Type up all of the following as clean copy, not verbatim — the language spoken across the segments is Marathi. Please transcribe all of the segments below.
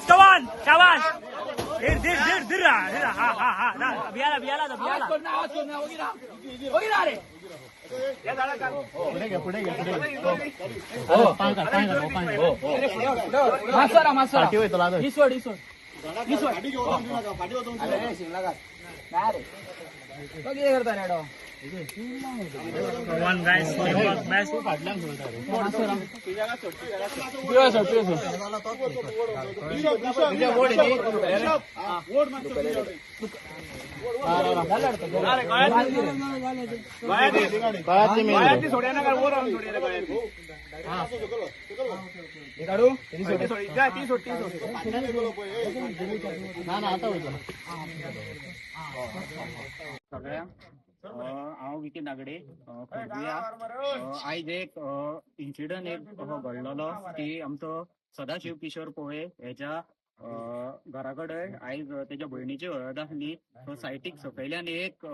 Kawan, kawan. Dir. Ha. Biala. One guys, best. हांव विकी नागडे आयज एक इन्सिडंट एक घडलेलो की आमचो सदाशिव किशोर पोळे हेच्या घरा कडेन आयज तेच्या भयणीची हळद आसली. सायटीक सकयल्यान एक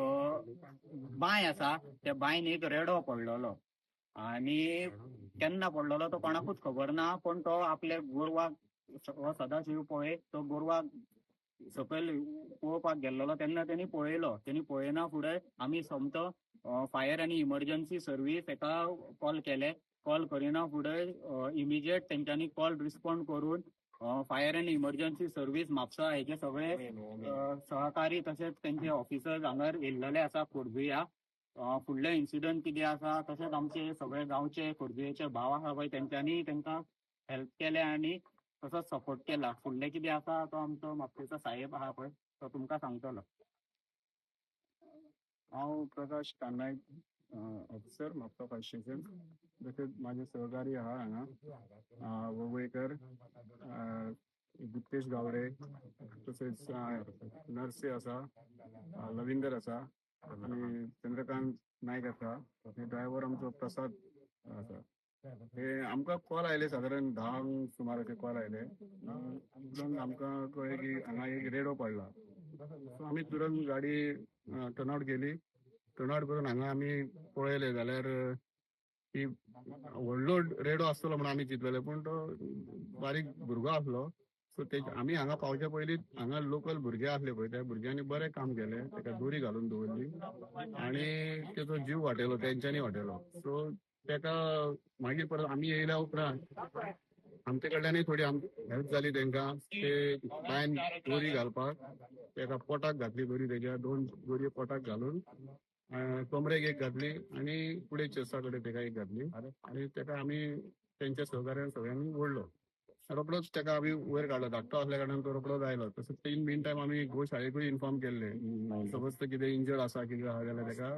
बांय आसा, त्या बांयन एक रेडो पडलेलो आनी केन्ना पडलेलो तो कोणाकूच खबर ना. पण तो आपल्या गोरवाक सदाशिव पोळे तो गोरवाक सकयल पळोवपाक गेल्लो तेन्ना त्यांनी पळयना फुडें आमी सोमतो फायर आनी इमर्जन्सी सर्वीस हेका कॉल केले. कॉल करिना फुडें इमिजिएट तेंच्यांनी कॉल रिस्पॉन्ड करून फायर आनी इमर्जन्सी सर्वीस म्हापसा हेचे सगळे सहकारी तशेंच तेंचे ऑफिसर्स हांगर येयल्लेले आसा खोर्जुया. फुडले इन्सिडंट कितें आसा तशेंच आमचे सगळे गांवचे खोर्जुयेचे भाव आसा पळय तेंच्यांनी तेंकां हेल्प केले आनी तसोच सपोर्ट केला. फुडले कितें आसा तो आमचो म्हापशेचो साहेब आहा पळय तो तुमकां सांगतलो. हांव प्रकाश कानायक, ऑफिसर म्हापसा फायर स्टेशन. तशेंच म्हाजे सहकारी आहा हांगा वळवयकर, गुप्तेश गावडे, तशेंच नर्से आसा, लविंदर आसा आनी चंद्रकांत नायक आसा आनी ड्रायव्हर आमचो प्रसाद आसा. हे आमकां कॉल आयले सादारण 10 सुमार अशे कॉल आयले. आमकां कळ्ळें की हांगा एक रेडो पडला. सो आमी तुरंत गाडी टर्नआउट केली. टर्नआउट करून हांगा आमी पळयले जाल्यार की व्हडलो रेडो आसतलो म्हणून आमी चिंतलेले, पूण तो बारीक भुरगो आसलो. सो आमी हांगा पावच्या पयलींच हांगा लोकल भुरगे आसले पळय त्या भुरग्यांनी बरें काम केलें. तेका दोरी घालून दवरली आनी तेचो जीव वाटयलो, तेंच्यांनी वाटयलो. सो तेका मागीर परत आमी येयल्या उपरांत आमचे कडल्यानय थोडी हेल्प जाली तेंकां. ते बांयन दोरी घालपाक तेका पोटाक घातली दोरी, तेच्या 2 दोरी पोटाक घालून कमरेक एक घातली आनी फुडें चेस्टा कडेन तेका एक घातली आनी तेका आमी तेंच्या सहकार्यान सगळ्यांनी ओडलो. रोकडोच तेका आमी वयर काडलो. धाकटो आसल्या कारणान तो रोकडोच आयलो. तसोच इन मीन टायम आमी गोशाळेकूय इन्फॉर्म केल्ले सपोज तो कितें इंजर्ड आसा कितें आहा जाल्यार तेका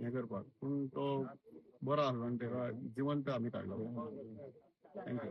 हें करपाक. पूण तो बरो आसलो आनी तेका जिवंत आमी काडलो. थँक्यू.